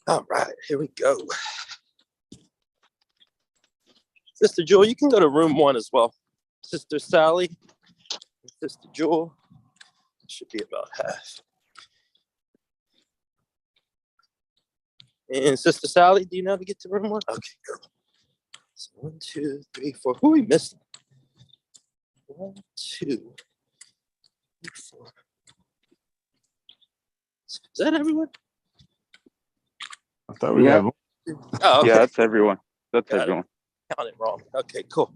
All right, here we go. Sister Jewel, you can go to room 1 as well. Sister Sally, Sister Jewel, should be about half. And Sister Sally, do you know how to get to room 1? Okay, cool. So 1, 2, 3, 4. Who are we missing? 1, 2, 3, 4. Is that everyone? I thought we had one. Oh, okay. Yeah, that's everyone. That's Got everyone. Counted wrong. Okay, cool.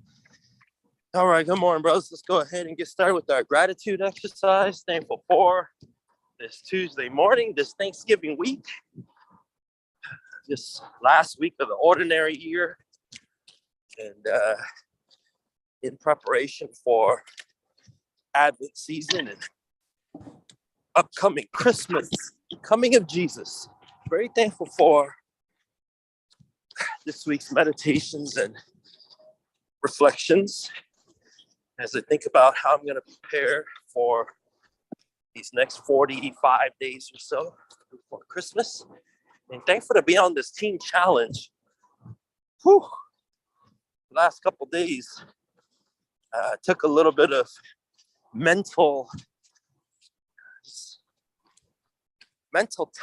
All right, good morning, brothers. Let's go ahead and get started with our gratitude exercise. Thankful for this Tuesday morning, this Thanksgiving week, this last week of the ordinary year, and in preparation for Advent season and upcoming Christmas, coming of Jesus. Very thankful for this week's meditations and reflections as I think about how I'm going to prepare for these next 45 days or so before Christmas. And thankful to be on this team challenge. Whew. Last couple days took a little bit of mental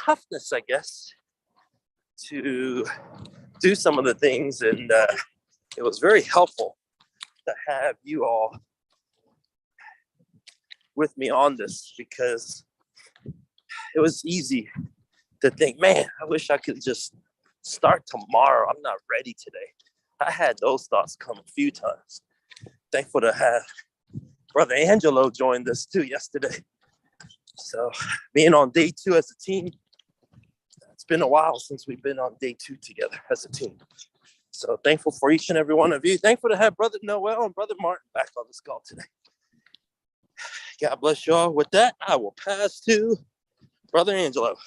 toughness, I guess, to do some of the things, and it was very helpful to have you all with me on this, because it was easy to think, man, I wish I could just start tomorrow. I'm not ready today. I had those thoughts come a few times. Thankful to have Brother Angelo join us too yesterday. So being on day 2 as a team, it's been a while since we've been on day 2 together as a team. So thankful for each and every one of you. Thankful to have Brother Noel and Brother Martin back on this call today. God bless y'all. With that, I will pass to Brother Angelo.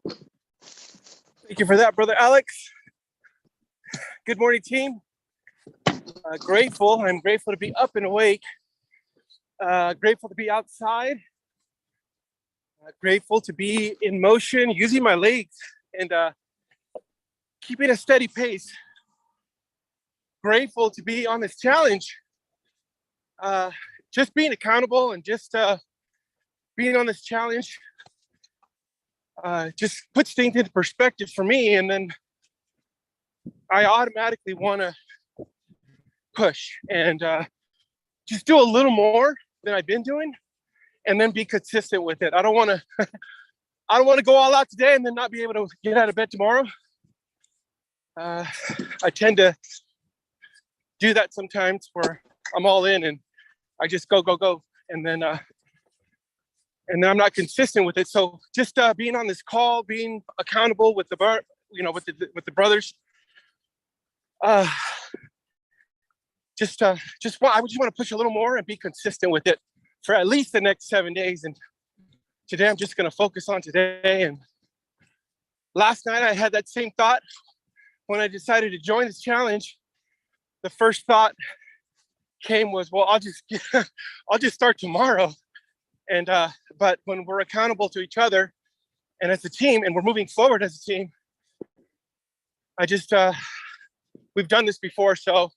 Thank you for that, Brother Alex. Good morning, team. I'm grateful to be up and awake. Grateful to be outside. Grateful to be in motion, using my legs and keeping a steady pace. Grateful to be on this challenge. Just being accountable and just being on this challenge just puts things into perspective for me, and then I automatically want to push and just do a little more than I've been doing, and then be consistent with it. I don't want to go all out today and then not be able to get out of bed tomorrow. I tend to do that sometimes, where I'm all in and I just go, and then I'm not consistent with it. So just being on this call, being accountable with the brothers, I just want to push a little more and be consistent with it for at least the next 7 days. And today I'm just going to focus on today. And last night I had that same thought when I decided to join this challenge. The first thought came was, well, I'll just start tomorrow. And but when we're accountable to each other and as a team, and we're moving forward as a team, I just we've done this before, so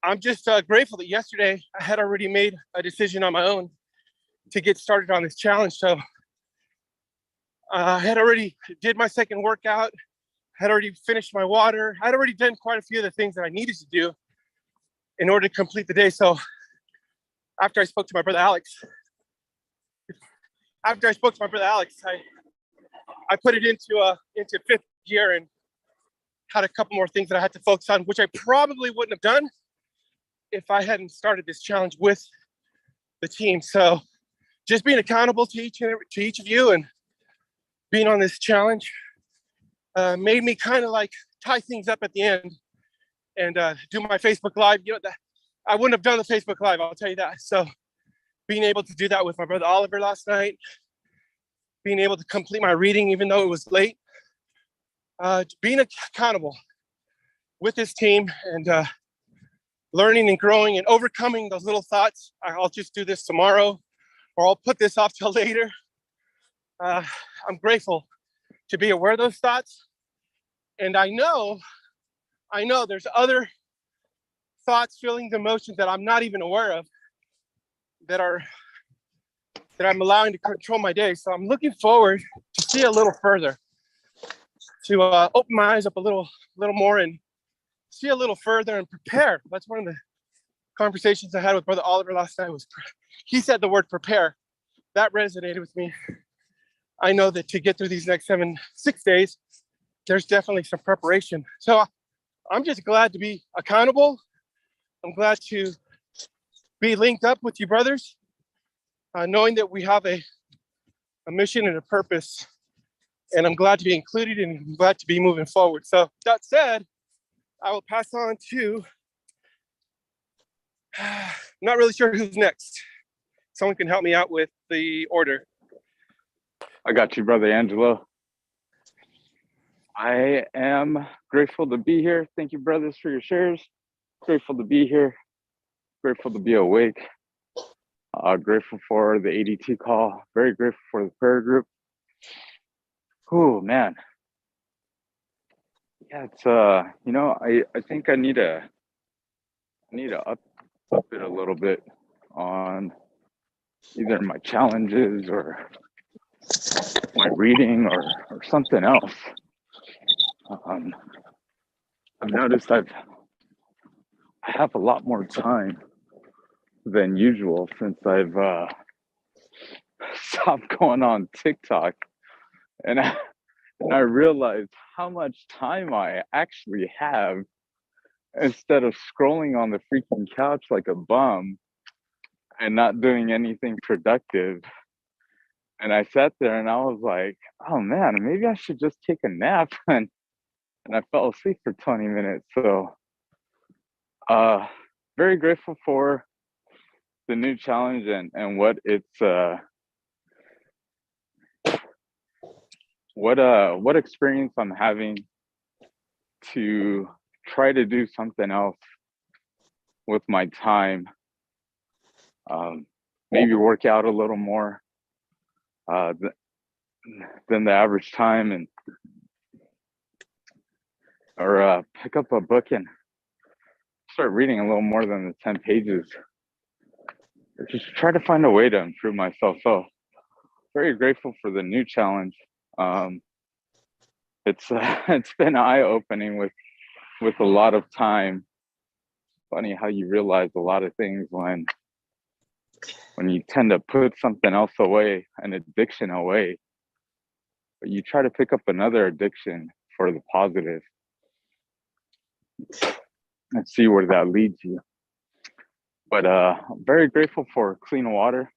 I'm just grateful that yesterday I had already made a decision on my own to get started on this challenge. So I had already did my second workout, had already finished my water, I'd already done quite a few of the things that I needed to do in order to complete the day. So after I spoke to my brother Alex, I put it into fifth gear and had a couple more things that I had to focus on, which I probably wouldn't have done if I hadn't started this challenge with the team. So just being accountable to each of you and being on this challenge made me kind of like tie things up at the end and do my Facebook Live. I wouldn't have done the Facebook Live, I'll tell you that. So being able to do that with my brother Oliver last night, being able to complete my reading even though it was late, being accountable with this team and learning and growing and overcoming those little thoughts. I'll just do this tomorrow, or I'll put this off till later. I'm grateful to be aware of those thoughts. And I know there's other thoughts, feelings, emotions that I'm not even aware of that I'm allowing to control my day. So I'm looking forward to see a little further, to open my eyes up a little more and see a little further and prepare. That's one of the conversations I had with Brother Oliver last night. He said the word prepare. That resonated with me. I know that to get through these next 6 days, there's definitely some preparation. So I'm just glad to be accountable. I'm glad to be linked up with you brothers, knowing that we have a mission and a purpose. And I'm glad to be included and I'm glad to be moving forward. So that said, I will pass on to, I'm not really sure who's next. Someone can help me out with the order. I got you, Brother Angelo. I am grateful to be here. Thank you, brothers, for your shares. Grateful to be here. Grateful to be awake. Grateful for the ADT call. Very grateful for the prayer group. Oh, man. Yeah, it's I think I need to up it a little bit on either my challenges or my reading or something else. I've noticed I have a lot more time than usual since I've stopped going on TikTok, and I realized how much time I actually have instead of scrolling on the freaking couch like a bum and not doing anything productive. And I sat there and I was like, oh man, maybe I should just take a nap. And I fell asleep for 20 minutes. So very grateful for the new challenge and what it's what experience I'm having to try to do something else with my time. Maybe work out a little more than the average time, or pick up a book and start reading a little more than the 10 pages. Or just try to find a way to improve myself. So very grateful for the new challenge. It's been eye-opening with a lot of time. Funny how you realize a lot of things when you tend to put something else away, an addiction away, but you try to pick up another addiction for the positive and see where that leads you. But I'm very grateful for clean water.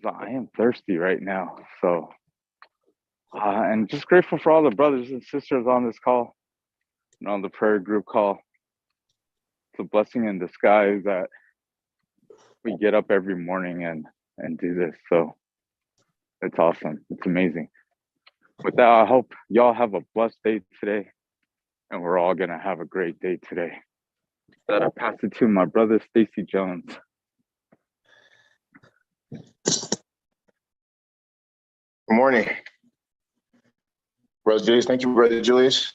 I am thirsty right now. So, and just grateful for all the brothers and sisters on this call and on the prayer group call. It's a blessing in disguise that we get up every morning and do this. So it's awesome. It's amazing. With that, I hope y'all have a blessed day today, and we're all gonna have a great day today. That I pass it to my brother Stacy Jones. Good morning, Brother Julius. Thank you, Brother Julius.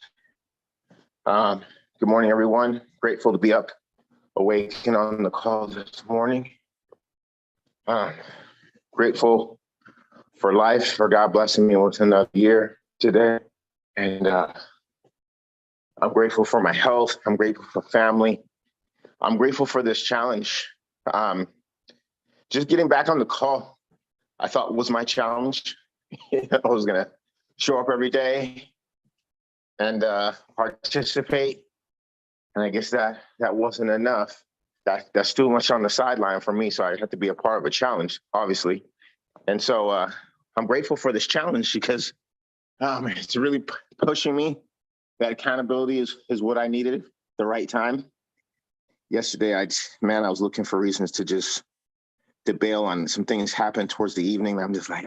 Good morning, everyone. Grateful to be up, awake, and on the call this morning. Grateful for life, for God blessing me with another year today. And I'm grateful for my health. I'm grateful for family. I'm grateful for this challenge. Just getting back on the call, I thought was my challenge. I was gonna show up every day and participate. And I guess that wasn't enough. That's too much on the sideline for me. So I have to be a part of a challenge, obviously. And so I'm grateful for this challenge because it's really pushing me. That accountability is what I needed at the right time. Yesterday, I was looking for reasons to bail on some things happened towards the evening. I'm just like,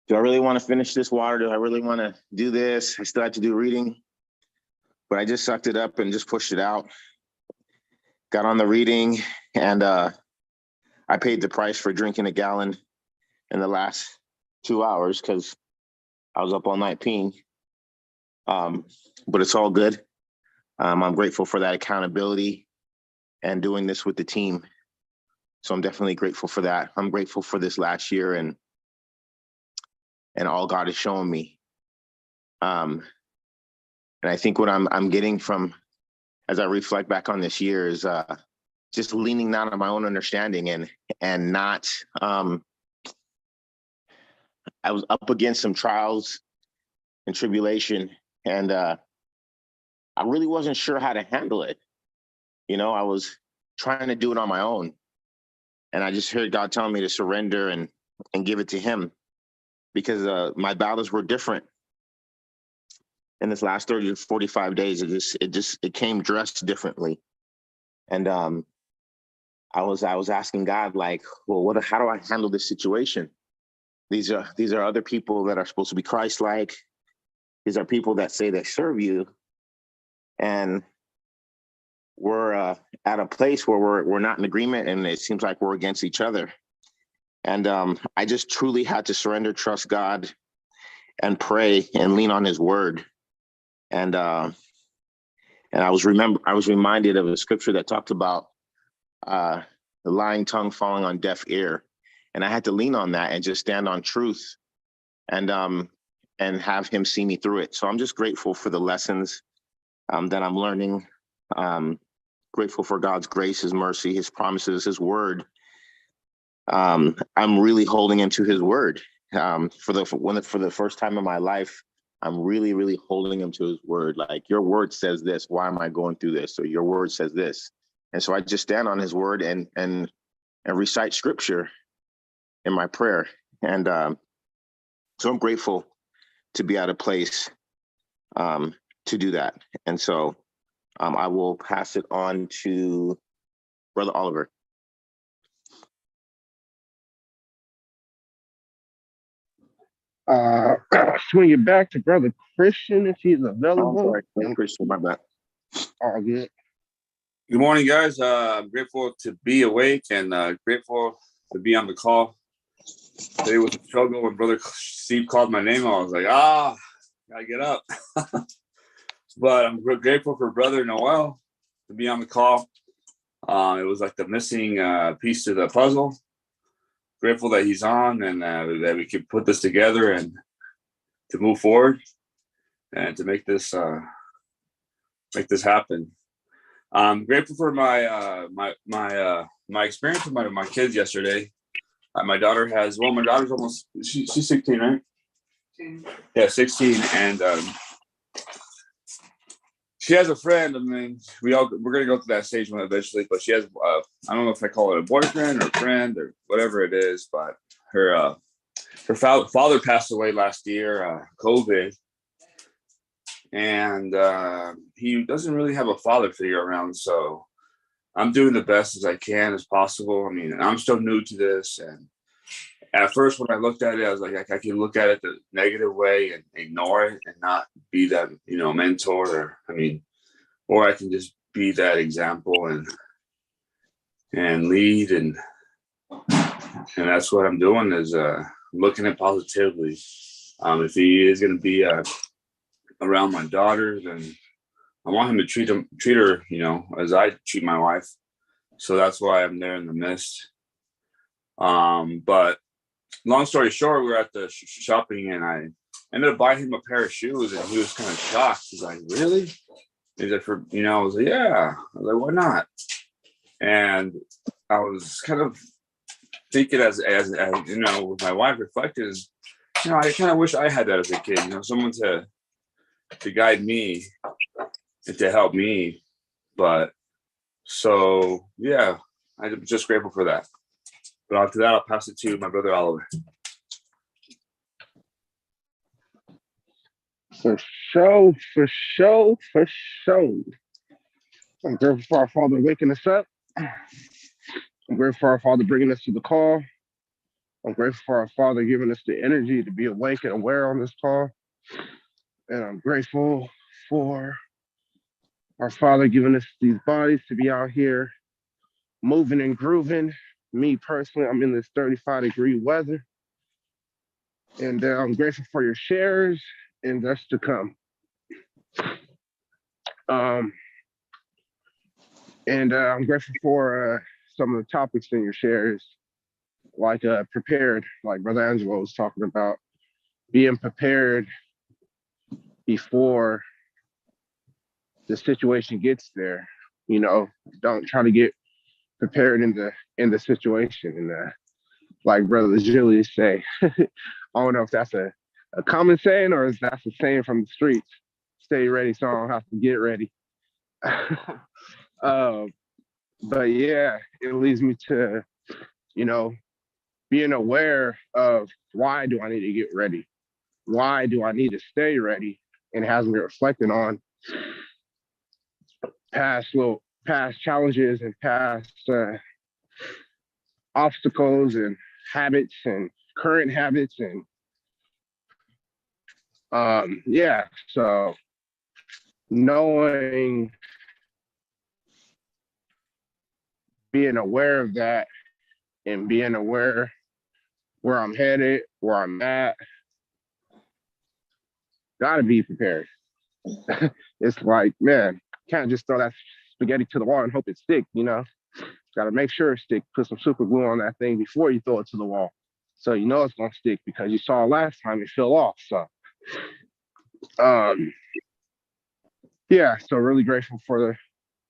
do I really want to finish this water? Do I really want to do this? I still have to do reading. But I just sucked it up and just pushed it out. Got on the reading, and I paid the price for drinking a gallon in the last 2 hours because I was up all night peeing. But it's all good. I'm grateful for that accountability and doing this with the team. So I'm definitely grateful for that. I'm grateful for this last year and all God has shown me. And I think what I'm getting from, as I reflect back on this year, is just leaning not on my own understanding and not. I was up against some trials and tribulation, and I really wasn't sure how to handle it. You know, I was trying to do it on my own, and I just heard God telling me to surrender and give it to Him, because my battles were different. In this last 30 to 45 days, it came dressed differently, and I was asking God, like, well, how do I handle this situation? These are other people that are supposed to be Christ-like. These are people that say they serve you, and we're at a place where we're not in agreement, and it seems like we're against each other. And I just truly had to surrender, trust God, and pray and lean on His word. And I was reminded of a scripture that talked about the lying tongue falling on deaf ear, and I had to lean on that and just stand on truth, and have Him see me through it. So I'm just grateful for the lessons that I'm learning. Grateful for God's grace, His mercy, His promises, His word. I'm really holding Him to His word. For the first time in my life, I'm really, really holding Him to His word. Like, your word says this. Why am I going through this? Or your word says this. And so I just stand on His word and recite scripture in my prayer. And so I'm grateful to be at a place to do that. And so I will pass it on to Brother Oliver. Swing it back to Brother Christian if he's available. Oh, sorry. Christian, my bad. All good. Good morning, guys. I'm grateful to be awake and grateful to be on the call. Today was a struggle when Brother Steve called my name. I was like, gotta get up. But I'm grateful for Brother Noel to be on the call. It was like the missing piece to the puzzle. Grateful that he's on and that we could put this together and to move forward and to make this happen. I'm grateful for my experience with my kids yesterday. My daughter's almost she's 16, right? 16. Yeah, 16, and she has a friend. I mean, we're gonna go through that stage one eventually, but she has I don't know if I call it a boyfriend or friend or whatever it is, but her father passed away last year, COVID, and he doesn't really have a father figure around. So I'm doing the best as I can as possible. I mean, I'm still new to this, and at first when I looked at it, I was like, I could look at it the negative way and ignore it and not be that, mentor, or I can just be that example and lead, and that's what I'm doing is looking at positively. If he is going to be around my daughter, then I want him to treat her, as I treat my wife. So that's why I'm there in the midst. But long story short, we were at the shopping and I ended up buying him a pair of shoes, and he was kind of shocked. He's like, "Really?" He's like, I was like, "Yeah." I was like, "Why not?" And I was kind of thinking as with my wife reflected, I kind of wish I had that as a kid, someone to guide me and to help me. But so, yeah, I'm just grateful for that. But after that, I'll pass it to my brother Oliver. For sure. I'm grateful for our Father waking us up. I'm grateful for our Father bringing us to the call. I'm grateful for our Father giving us the energy to be awake and aware on this call. And I'm grateful for our Father giving us these bodies to be out here moving and grooving. Me personally, I'm in this 35-degree weather. And I'm grateful for your shares and that's to come. Um, and I'm grateful for some of the topics in your shares, like prepared, like Brother Angelo was talking about, being prepared before the situation gets there. You know, don't try to get prepared in the situation. And like Brother Julius say, I don't know if that's a common saying or if that's a saying from the streets. Stay ready, so I don't have to get ready. But yeah, it leads me to, you know, being aware of why do I need to get ready? Why do I need to stay ready? And it has me reflecting on past challenges and past obstacles and habits and current habits and yeah, so knowing, being aware of that and being aware where I'm headed, where I'm at, gotta be prepared. It's like, man, can't just throw that spaghetti to the wall and hope it sticks, you know? Gotta make sure it sticks. Put some super glue on that thing before you throw it to the wall. So you know it's gonna stick because you saw last time it fell off. So yeah, so really grateful for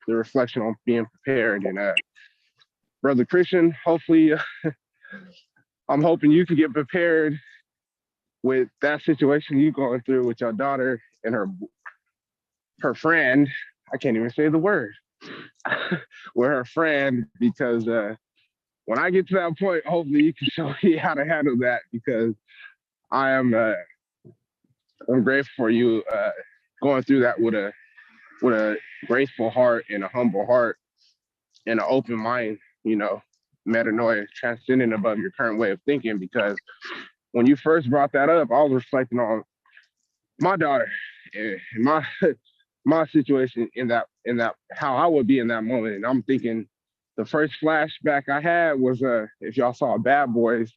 the reflection on being prepared. And Brother Christian, hopefully I'm hoping you can get prepared with that situation you going through with your daughter and her friend. I can't even say the word. With her friend, because when I get to that point, hopefully you can show me how to handle that, because I'm grateful for you going through that with a graceful heart and a humble heart and an open mind, you know, metanoia, transcending above your current way of thinking. Because when you first brought that up, I was reflecting on my daughter and my situation in that how I would be in that moment. And I'm thinking the first flashback I had was if y'all saw Bad Boys,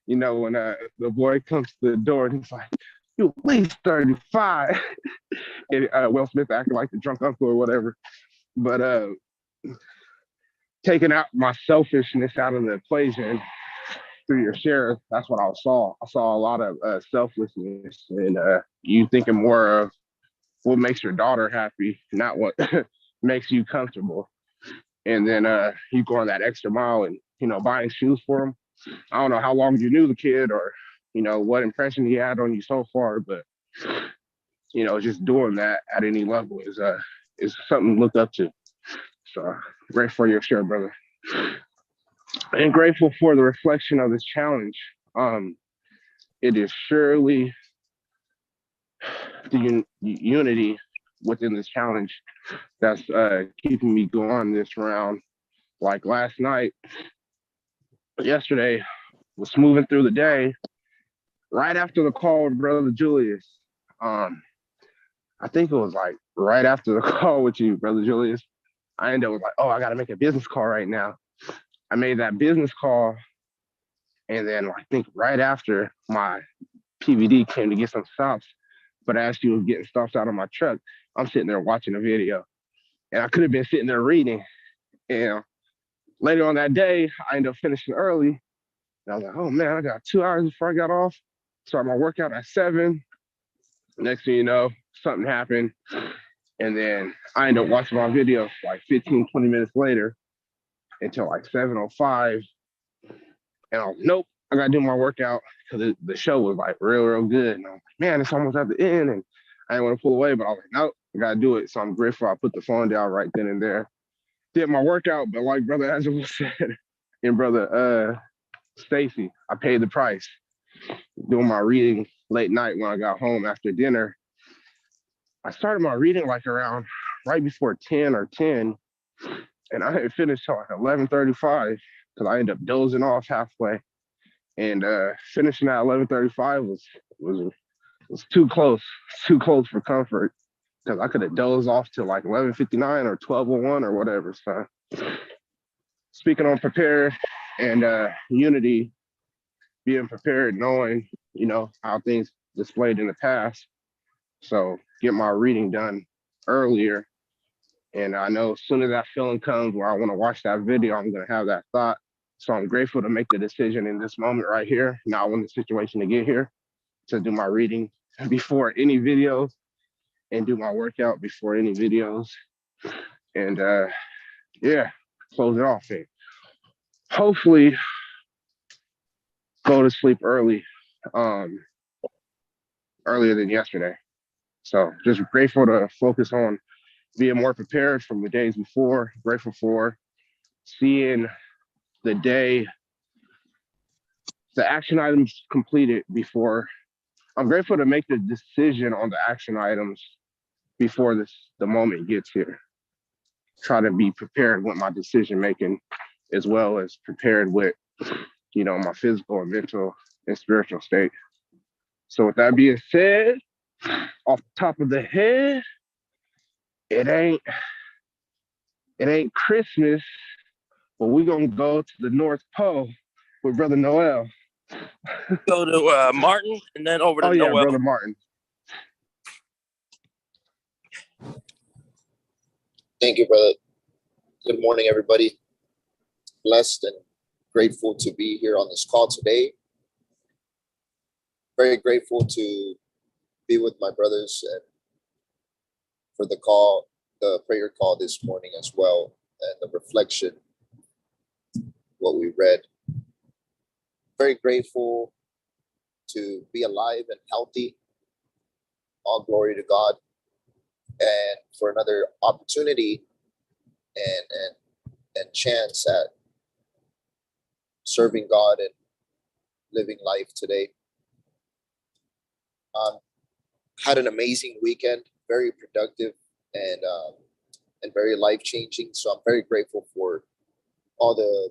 you know, when the boy comes to the door and he's like, "You at least 35." And Will Smith acting like the drunk uncle or whatever. But taking out my selfishness out of the equation through your share, that's what I saw. I saw a lot of selflessness and you thinking more of what makes your daughter happy, not what makes you comfortable. And then you go on that extra mile and, you know, buying shoes for him. I don't know how long you knew the kid or, you know, what impression he had on you so far, but, you know, just doing that at any level is something to look up to. So grateful for your share, brother. And grateful for the reflection of this challenge. It is surely the unity within this challenge that's keeping me going this round. Like yesterday, was moving through the day. Right after the call with Brother Julius, I think it was like right after the call with you, Brother Julius, I ended up with like, oh, I got to make a business call right now. I made that business call. And then I think right after my PVD came to get some stops, but as she was getting stops out of my truck, I'm sitting there watching a video. And I could have been sitting there reading. And later on that day, I ended up finishing early. And I was like, oh man, I got 2 hours before I got off. Started my workout at 7. Next thing you know, something happened. And then I ended up watching my video like 15, 20 minutes later until like 7:05. And I was, nope, I got to do my workout because the show was like real good. And I was like, man, it's almost at the end. And I didn't want to pull away, but I was like, nope, I got to do it. So I'm grateful I put the phone down right then and there. Did my workout, but like Brother Angelo said, and Brother Stacy, I paid the price. Doing my reading late night when I got home after dinner. I started my reading like around right before 10 or 10, and I had finished till like 11:35 because I ended up dozing off halfway. And finishing at 11:35 was too close for comfort because I could have dozed off till like 11:59 or 12:01 or whatever. So speaking on prepared and unity, being prepared, knowing how things displayed in the past. So get my reading done earlier. And I know as soon as that feeling comes where I want to watch that video, I'm going to have that thought. So I'm grateful to make the decision in this moment right here. Now I'm in the situation to get here to do my reading before any videos and do my workout before any videos. And close it off. And hopefully go to sleep early, earlier than yesterday. So just grateful to focus on being more prepared from the days before, grateful for seeing the day, the action items completed before. I'm grateful to make the decision on the action items before the moment gets here. Try to be prepared with my decision making as well as prepared with, my physical and mental and spiritual state. So with that being said, off the top of the head, it ain't Christmas, but we're gonna go to the North Pole with Brother Noel. Go to Martin and then over to Noel. Brother Martin. Thank you, brother. Good morning, everybody. Blessed and grateful to be here on this call today. Very grateful to be with my brothers and for the prayer call this morning as well, and the reflection, what we read. Very grateful to be alive and healthy. All glory to God. And for another opportunity and chance at serving God and living life today. Had an amazing weekend, very productive and very life-changing. So I'm very grateful for all the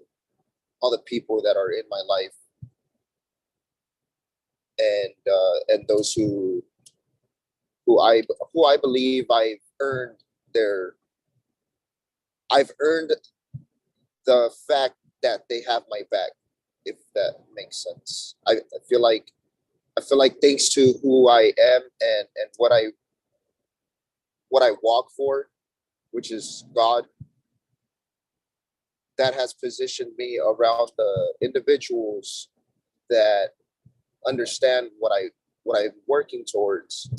people that are in my life and those who I believe I've earned the fact that they have my back, if that makes sense. I feel like thanks to who I am and what I walk for, which is God, that has positioned me around the individuals that understand what I'm working towards.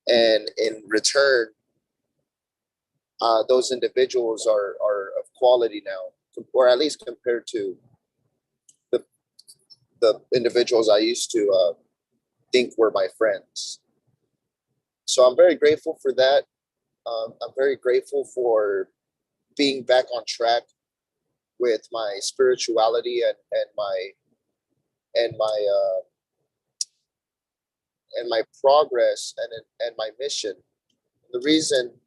And in return, those individuals are of quality now, or at least compared to the individuals I used to think were my friends. So I'm very grateful for that. I'm very grateful for being back on track with my spirituality and my progress and my mission. The reason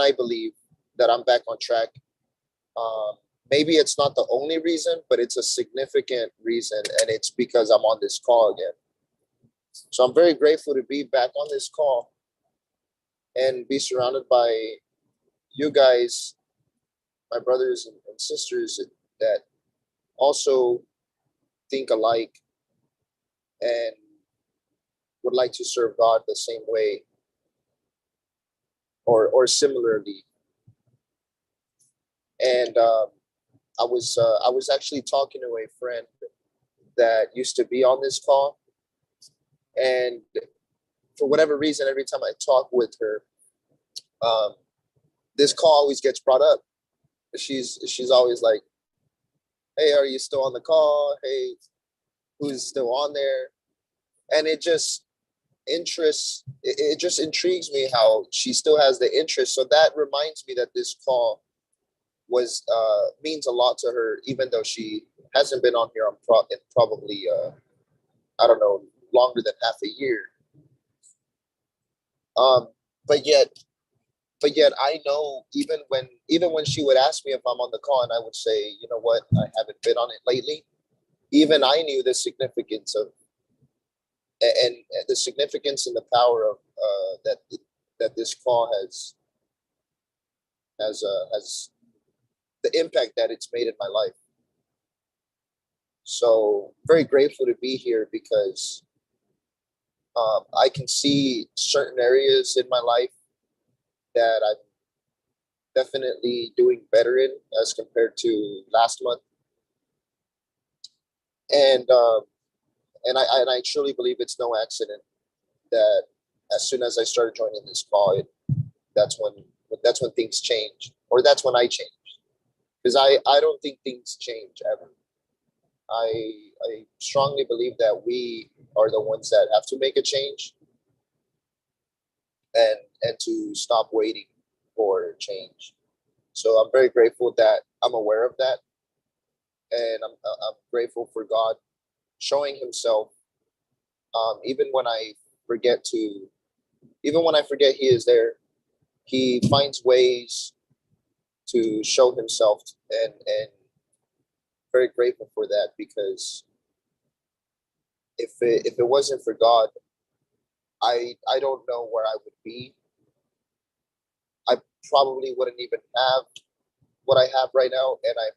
I believe that I'm back on track, maybe it's not the only reason, but it's a significant reason, and it's because I'm on this call again. So I'm very grateful to be back on this call and be surrounded by you guys, my brothers and sisters that also think alike and would like to serve God the same way or similarly. And I was actually talking to a friend that used to be on this call, and for whatever reason, every time I talk with her, this call always gets brought up. She's always like, "Hey, are you still on the call? Hey, who's still on there?" And it just intrigues me how she still has the interest. So that reminds me that this call means a lot to her, even though she hasn't been on here in probably I don't know, longer than half a year. But yet I know even when she would ask me if I'm on the call, and I would say, you know what, I haven't been on it lately. Even I knew the significance of and the significance and the power of that this call has the impact that it's made in my life. So very grateful to be here because I can see certain areas in my life that I'm definitely doing better in as compared to last month. And I truly believe it's no accident that as soon as I started joining this call, that's when things change, or that's when I change. Because I don't think things change ever. I strongly believe that we are the ones that have to make a change and to stop waiting for change. So I'm very grateful that I'm aware of that, and I'm grateful for God showing Himself, even when I forget to, even when I forget He is there. He finds ways to show Himself, and very grateful for that, because if it wasn't for God, I don't know where I would be. I probably wouldn't even have what I have right now, and I'm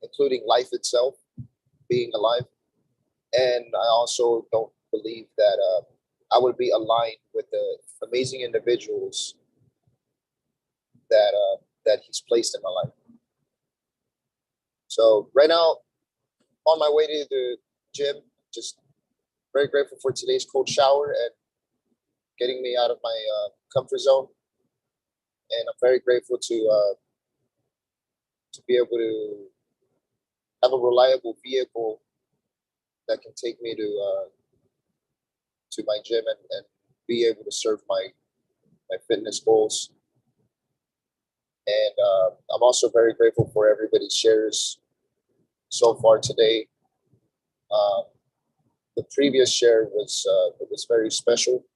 including life itself, being alive. And I also don't believe that I would be aligned with the amazing individuals that He's placed in my life. So right now, on my way to the gym, just very grateful for today's cold shower and getting me out of my comfort zone. And I'm very grateful to be able to have a reliable vehicle that can take me to my gym and be able to serve my fitness goals. And I'm also very grateful for everybody's shares so far today. The previous share was very special. I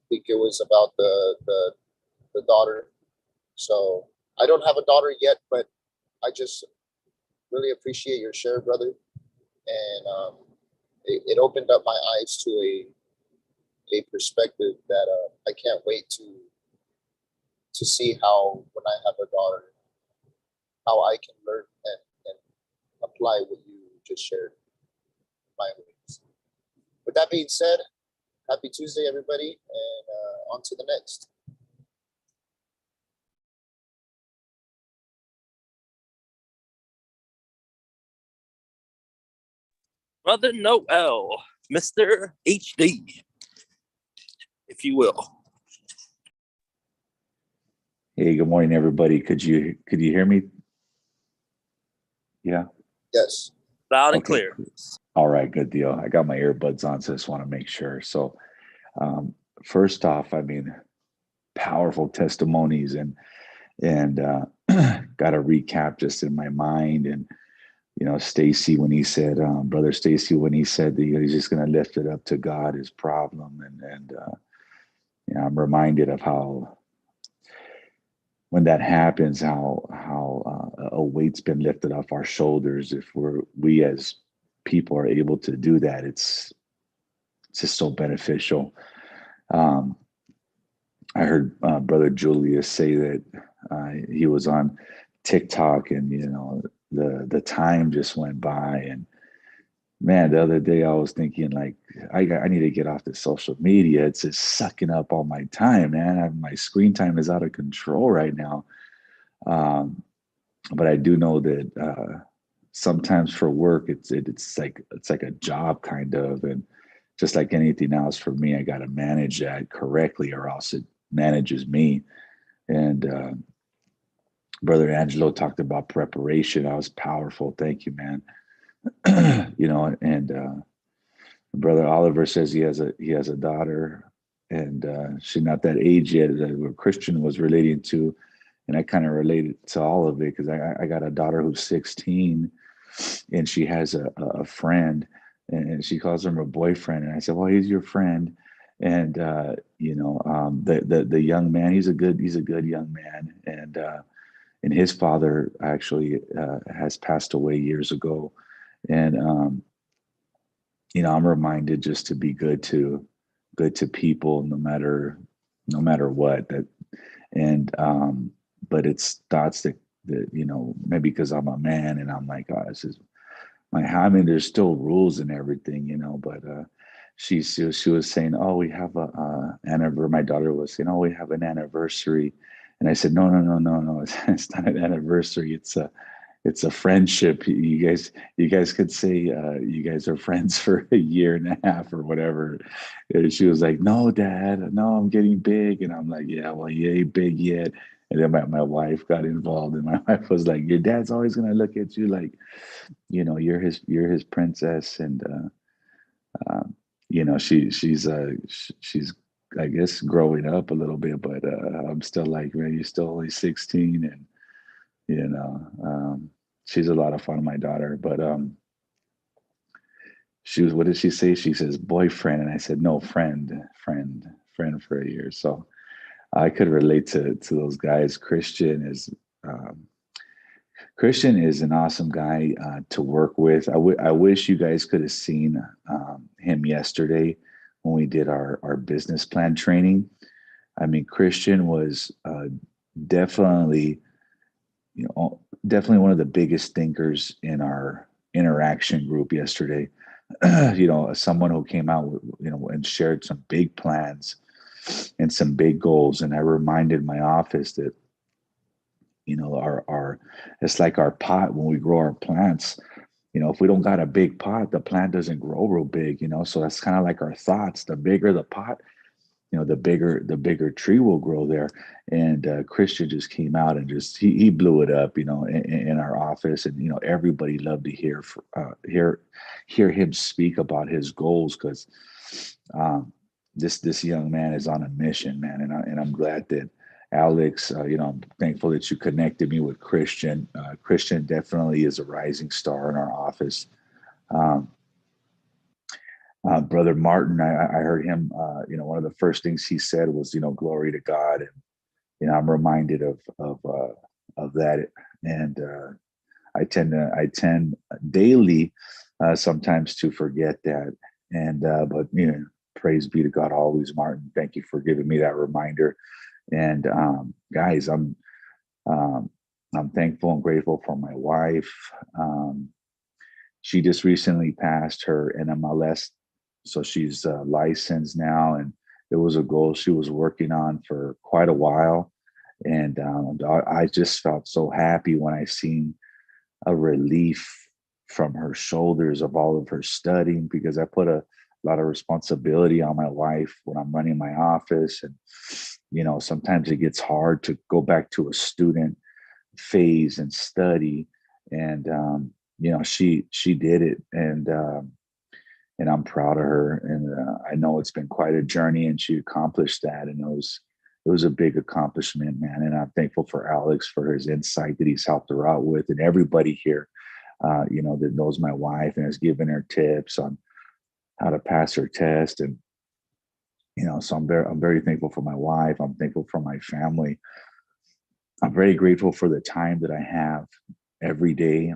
think it was about the daughter. So I don't have a daughter yet, but I just really appreciate your share, brother. And it opened up my eyes to a perspective that I can't wait to see how, when I have a daughter, how I can learn and apply what you just shared in my ways. With that being said, happy Tuesday, everybody, and on to the next. Brother Noel, Mr. HD, if you will. Hey, good morning, everybody. Could you hear me? Yeah. Yes. Loud and Okay. clear. All right, good deal. I got my earbuds on, so I just want to make sure. So, first off, I mean, powerful testimonies, and got a recap just in my mind. And Stacy, when he said, Brother Stacy, when he said that he's just going to lift it up to God, his problem, and I'm reminded of how, when that happens, how a weight's been lifted off our shoulders. If we as people are able to do that, it's just so beneficial. I heard Brother Julius say that he was on TikTok, and the time just went by. And man, the other day I was thinking, like, I need to get off the social media. It's just sucking up all my time, man. My screen time is out of control right now. But I do know that sometimes for work, it's like a job kind of, and just like anything else for me, I got to manage that correctly, or else it manages me. And Brother Angelo talked about preparation. That was powerful. Thank you, man. And Brother Oliver says he has a daughter, and she's not that age yet that Christian was relating to. And I kind of related to all of it, because I got a daughter who's 16, and she has a friend, and she calls him her boyfriend. And I said, well, he's your friend. And the young man, he's a good young man. And his father actually has passed away years ago. And I'm reminded just to be good to people, no matter what. But it's thoughts that maybe because I'm a man, and I'm like, oh, this is I mean, there's still rules and everything, you know, but she was saying, oh, we have a anniversary. My daughter was saying, oh, we have an anniversary. And I said, no, no, no, no, no. It's not an anniversary. It's a friendship. You guys could say you guys are friends for a year and a half or whatever. And she was like, no, Dad, no, I'm getting big. And I'm like, yeah, well, you ain't big yet. And then my wife got involved, and my wife was like, your dad's always gonna look at you like, you know, you're his princess. And you know, she's I guess growing up a little bit, but I'm still like, man, you're still only 16. And you know, she's a lot of fun, my daughter. But she was, what did she say? She says boyfriend, and I said no, friend for a year. So I could relate to those guys. Um, Christian is an awesome guy to work with. I wish you guys could have seen him yesterday when we did our business plan training. I mean, Christian was definitely, you know, definitely one of the biggest thinkers in our interaction group yesterday. You know, someone who came out with, you know, and shared some big plans and some big goals. And I reminded my office that, you know, our it's like our pot when we grow our plants. You know, if we don't got a big pot, the plant doesn't grow real big, you know. So that's kind of like our thoughts. The bigger the pot, you know, the bigger tree will grow there. And Christian just came out and just he blew it up, you know, in our office. And you know, everybody loved to hear him speak about his goals, because this young man is on a mission, man. And I'm glad that Alex, you know, I'm thankful that you connected me with Christian. Christian definitely is a rising star in our office. Um, Brother Martin, I heard him, you know, one of the first things he said was, you know, glory to God. And, you know, I'm reminded of that. And I tend daily sometimes to forget that. And, but, you know, praise be to God always, Martin. Thank you for giving me that reminder. And guys, I'm thankful and grateful for my wife. She just recently passed her NMLS, so she's licensed now, and it was a goal she was working on for quite a while. And I just felt so happy when I seen a relief from her shoulders of all of her studying, because I put a lot of responsibility on my wife when I'm running my office. And, you know, sometimes it gets hard to go back to a student phase and study. And, you know, she did it. And I'm proud of her. And I know it's been quite a journey, and she accomplished that. And it was a big accomplishment, man. And I'm thankful for Alex for his insight that he's helped her out with, and everybody here, you know, that knows my wife and has given her tips on how to pass her test. And, you know, so I'm very thankful for my wife. I'm thankful for my family. I'm very grateful for the time that I have every day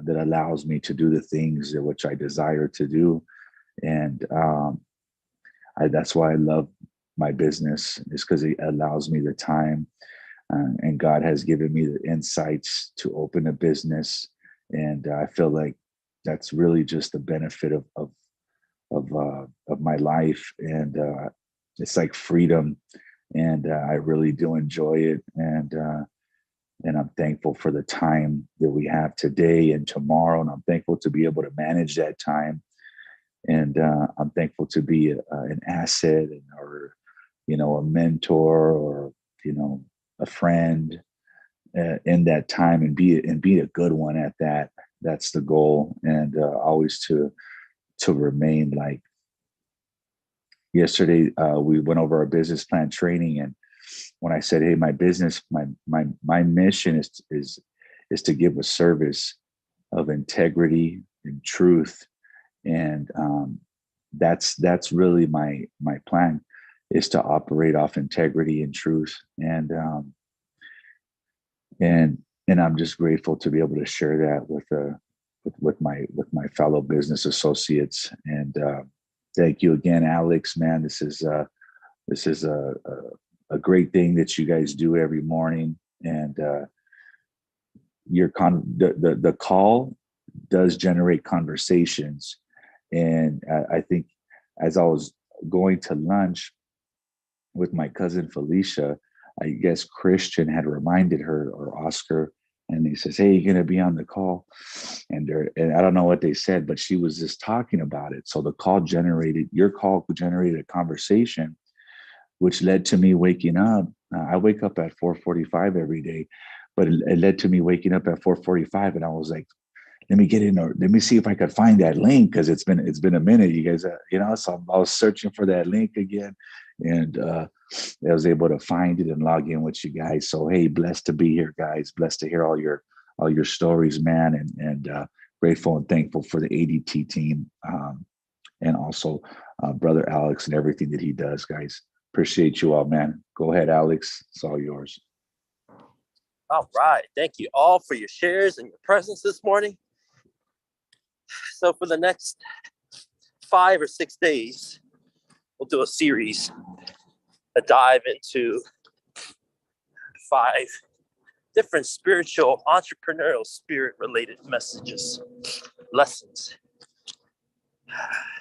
that allows me to do the things which I desire to do. And that's why I love my business, is because it allows me the time, and God has given me the insights to open a business. And I feel like that's really just the benefit of my life. And it's like freedom, and I really do enjoy it. And I'm thankful for the time that we have today and tomorrow. And I'm thankful to be able to manage that time. And I'm thankful to be an asset, or, you know, a mentor, or, you know, a friend in that time, and be a good one at that. That's the goal. And always to remain like yesterday. We went over our business plan training, and when I said, hey, my business, my mission is to give a service of integrity and truth. And that's really my plan, is to operate off integrity and truth. And I'm just grateful to be able to share that with my fellow business associates. And thank you again, Alex, man. This is a great thing that you guys do every morning. And the call does generate conversations. And I think as I was going to lunch with my cousin Felicia, I guess Christian had reminded her, or Oscar, and he says, "Hey, you're gonna be on the call," and I don't know what they said, but she was just talking about it. So your call generated a conversation, which led to me waking up. I wake up at 4:45 every day, but it led to me waking up at 4:45, and I was like, let me get in, or let me see if I could find that link, because it's been a minute, you guys. So I was searching for that link again, and I was able to find it and log in with you guys. So hey, blessed to be here, guys. Blessed to hear all your stories, man, and grateful and thankful for the ADT team, and also brother Alex and everything that he does, guys. Appreciate you all, man. Go ahead, Alex. It's all yours. All right. Thank you all for your shares and your presence this morning. So for the next 5 or 6 days, we'll do a series, a dive into 5 different spiritual, entrepreneurial, spirit-related messages, lessons.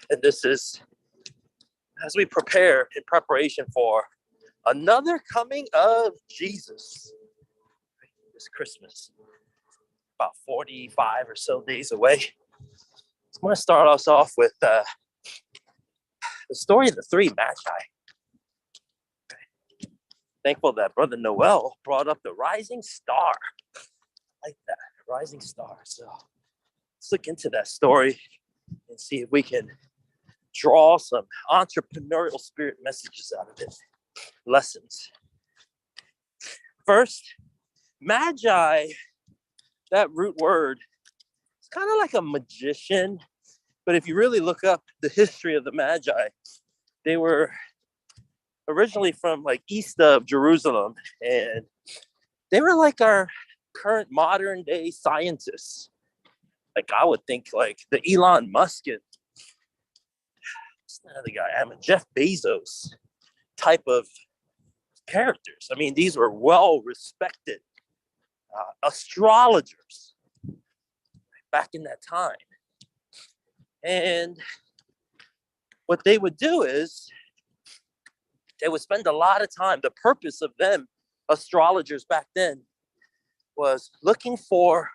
And this is as we prepare in preparation for another coming of Jesus this Christmas, about 45 or so days away. So I'm going to start us off with the story of the 3 Magi. Thankful that Brother Noel brought up the rising star. I like that, rising star. So let's look into that story and see if we can draw some entrepreneurial spirit messages out of it, lessons. First, Magi, that root word, it's kind of like a magician, but if you really look up the history of the Magi, they were originally from like east of Jerusalem, and they were like our current modern day scientists. Like I would think like the Elon Musk and the guy, Jeff Bezos type of characters. I mean, these were well-respected astrologers back in that time. And what they would do is they would spend a lot of time. The purpose of them, astrologers back then, was looking for,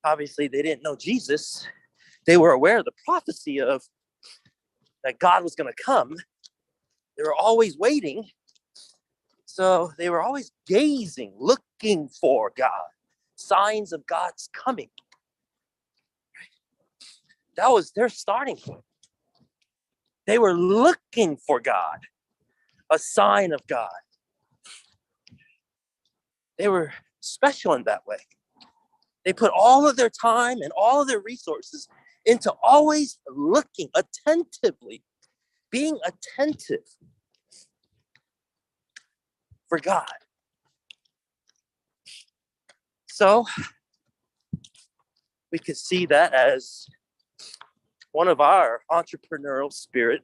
obviously they didn't know Jesus. They were aware of the prophecy of that God was going to come. They were always waiting. So they were always gazing, looking for God, signs of God's coming. That was their starting point. They were looking for God, a sign of God. They were special in that way. They put all of their time and all of their resources into always looking attentively, being attentive for God. So we could see that as one of our entrepreneurial spirit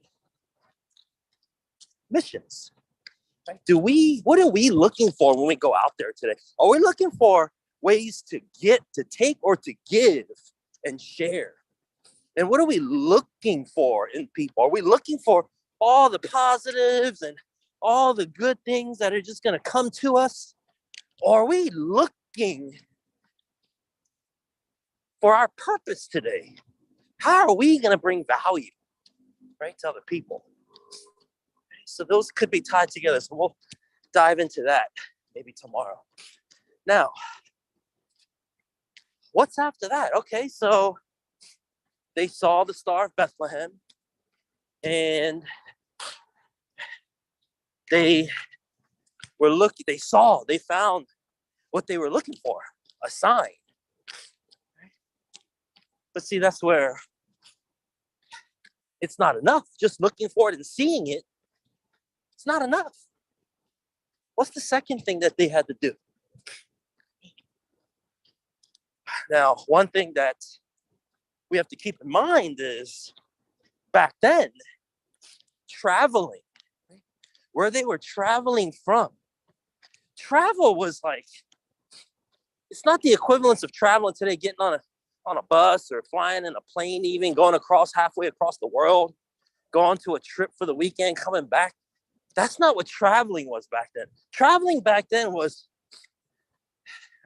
missions. Right? What are we looking for when we go out there today? Are we looking for ways to get, to take, or to give and share? And what are we looking for in people? Are we looking for all the positives and all the good things that are just going to come to us? Or are we looking for our purpose today? How are we going to bring value, right, to other people? So those could be tied together. So we'll dive into that maybe tomorrow. Now, what's after that? Okay, so they saw the Star of Bethlehem, and they found what they were looking for, a sign. But see, that's where it's not enough. Just looking for it and seeing it, it's not enough. What's the second thing that they had to do? Now, one thing that we have to keep in mind is back then, traveling, where they were traveling from. Travel was like, it's not the equivalence of traveling today, getting on on a bus or flying in a plane, even going halfway across the world, going to a trip for the weekend, coming back. That's not what traveling was back then. Traveling back then was,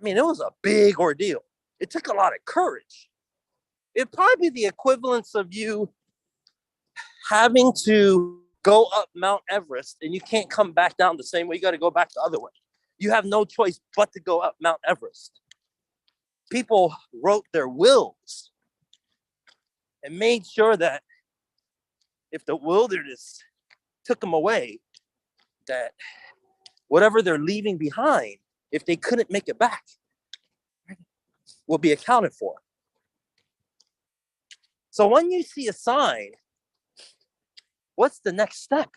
it was a big ordeal. It took a lot of courage. It'd probably be the equivalence of you having to go up Mount Everest and you can't come back down the same way. You got to go back the other way. You have no choice but to go up Mount Everest. People wrote their wills and made sure that if the wilderness took them away, that whatever they're leaving behind, if they couldn't make it back, will be accounted for. So when you see a sign, what's the next step?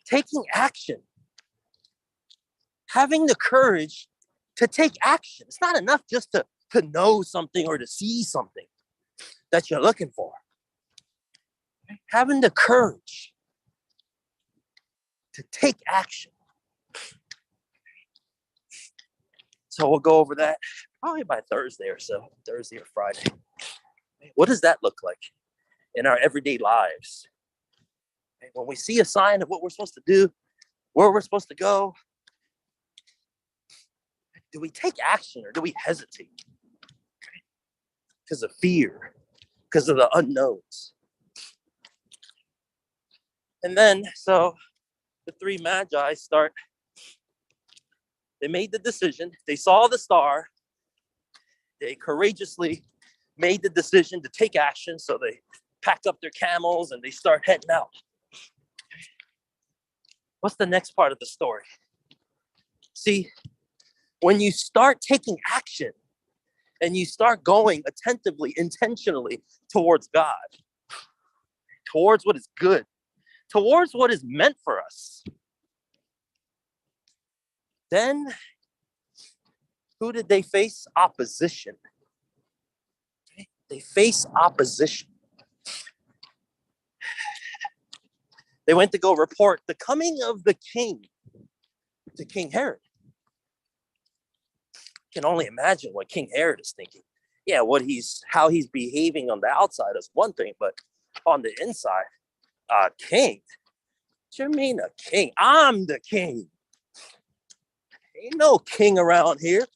Taking action. Having the courage to take action. It's not enough just to know something or to see something that you're looking for. Having the courage to take action. So we'll go over that probably by Thursday or so, Thursday or Friday. What does that look like in our everyday lives? When we see a sign of what we're supposed to do, where we're supposed to go, do we take action or do we hesitate? Because of fear, because of the unknowns. And then, so the three magi they made the decision. They saw the star. They courageously made the decision to take action. So they packed up their camels and they start heading out. What's the next part of the story? See, when you start taking action and you start going attentively, intentionally towards God, towards what is good, towards what is meant for us, then who did they face? Opposition. They face opposition. They went to go report the coming of the king to King Herod. You can only imagine what King Herod is thinking. Yeah, how he's behaving on the outside is one thing, but on the inside, king. What do you mean a king? I'm the king. Ain't no king around here.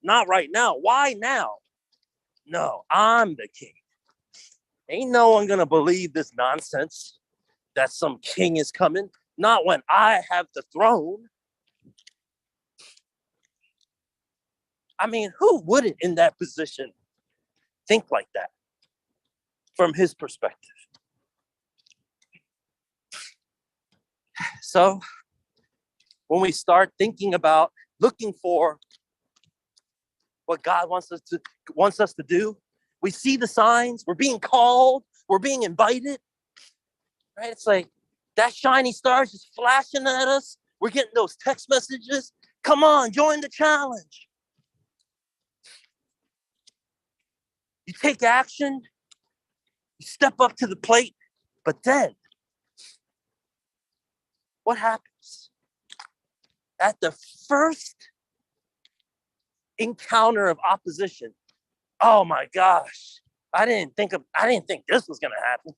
Not right now. Why now? No, I'm the king. Ain't no one gonna believe this nonsense that some king is coming. Not when I have the throne. Who wouldn't in that position think like that from his perspective? So when we start thinking about looking for what God wants us to do, we see the signs, we're being called, we're being invited, right? It's like that shiny star is just flashing at us. We're getting those text messages. Come on, join the challenge. You take action, you step up to the plate, but then what happens? At the first encounter of opposition, oh my gosh, I didn't think this was gonna happen.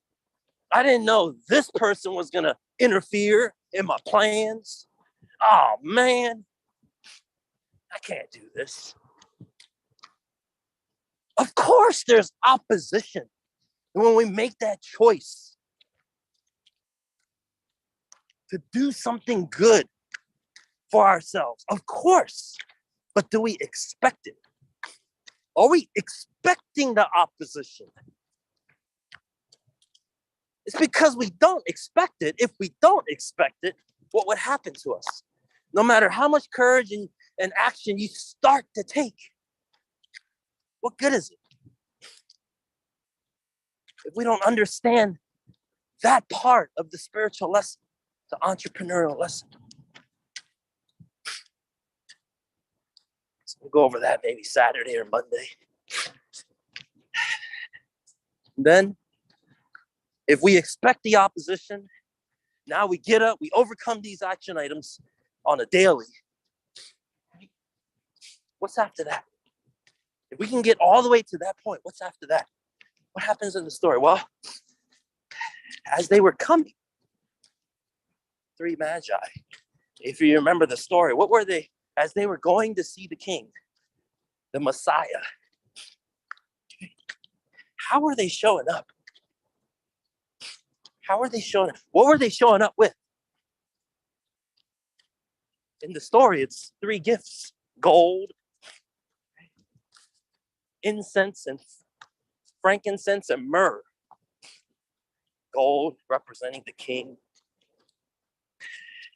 I didn't know this person was gonna interfere in my plans. Oh man, I can't do this. Of course there's opposition. And when we make that choice to do something good for ourselves, of course, but do we expect it? Are we expecting the opposition? It's because we don't expect it. If we don't expect it, what would happen to us? No matter how much courage and action you start to take, what good is it? If we don't understand that part of the spiritual lesson, the entrepreneurial lesson. So we'll go over that maybe Saturday or Monday. Then, if we expect the opposition, now we get up, we overcome these action items on a daily. What's after that? If we can get all the way to that point, what's after that? What happens in the story? Well, as they were coming, 3 magi, if you remember the story, what were they? As they were going to see the king, the Messiah, how were they showing up? How are they showing up? What were they showing up with? In the story, it's 3 gifts: gold, incense, and frankincense, and myrrh. Gold representing the king.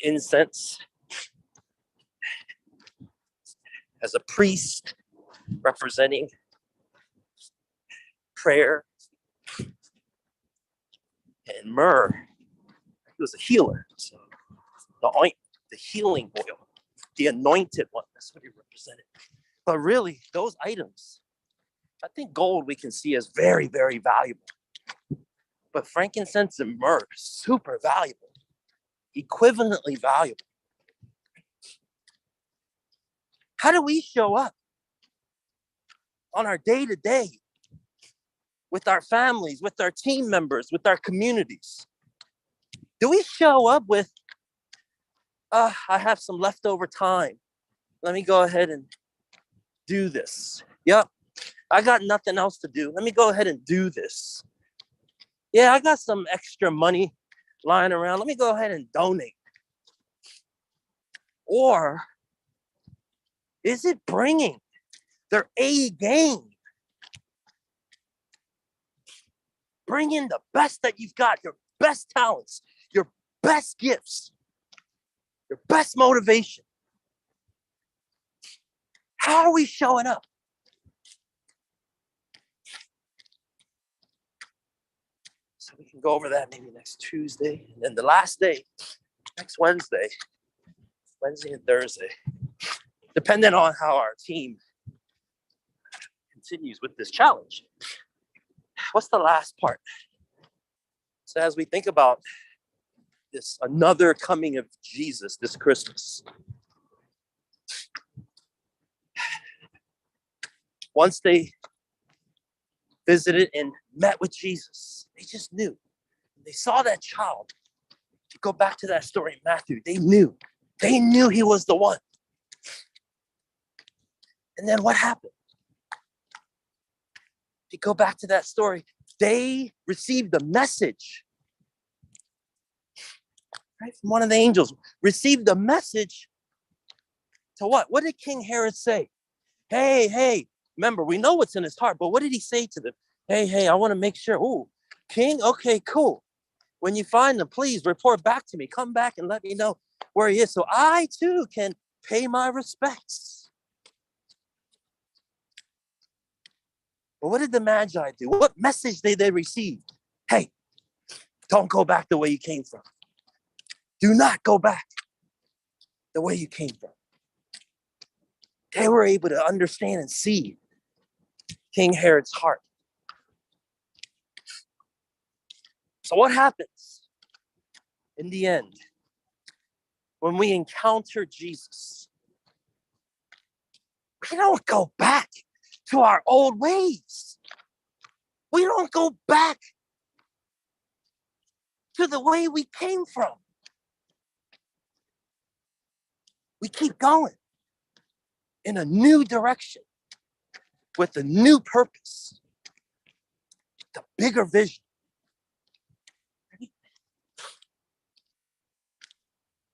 Incense as a priest representing prayer. And myrrh, he was a healer. So the ointment, the healing oil, the anointed one, that's what he represented. But really, those items, I think gold we can see as very, very valuable. But frankincense and myrrh, super valuable, equivalently valuable. How do we show up on our day-to-day with our families, with our team members, with our communities? Do we show up with, I have some leftover time. Let me go ahead and do this. Yep, I got nothing else to do. Let me go ahead and do this. Yeah, I got some extra money lying around. Let me go ahead and donate. Or is it bringing their A game? Bring in the best that you've got, your best talents, your best gifts, your best motivation. How are we showing up? So we can go over that maybe next Tuesday. And then the last day, next Wednesday and Thursday, depending on how our team continues with this challenge. What's the last part? So as we think about this, another coming of Jesus this Christmas, once they visited and met with Jesus, they just knew. They saw that child. To go back to that story in Matthew, they knew he was the one. And then what happened? If you go back to that story, they received the message, right, from one of the angels. Received the message to what? What did King Herod say? Hey, remember, we know what's in his heart, but what did he say to them? Hey, I want to make sure. Oh, King? Okay, cool. When you find him, please report back to me. Come back and let me know where he is so I too can pay my respects. But what did the Magi do? What message did they receive? Hey, don't go back the way you came from. Do not go back the way you came from. They were able to understand and see King Herod's heart. So what happens in the end when we encounter Jesus? We don't go back to our old ways. We don't go back to the way we came from. We keep going in a new direction with a new purpose, the bigger vision.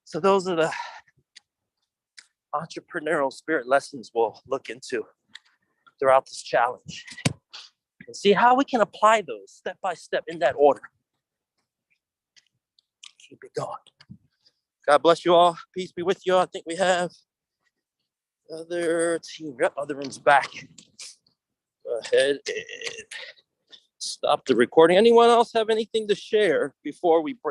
So those are the entrepreneurial spirit lessons we'll look into throughout this challenge and see how we can apply those step by step in that order. Keep it going. God bless you all. Peace be with you all. I think we have other team. Yep, other room's back. Go ahead and stop the recording. Anyone else have anything to share before we break?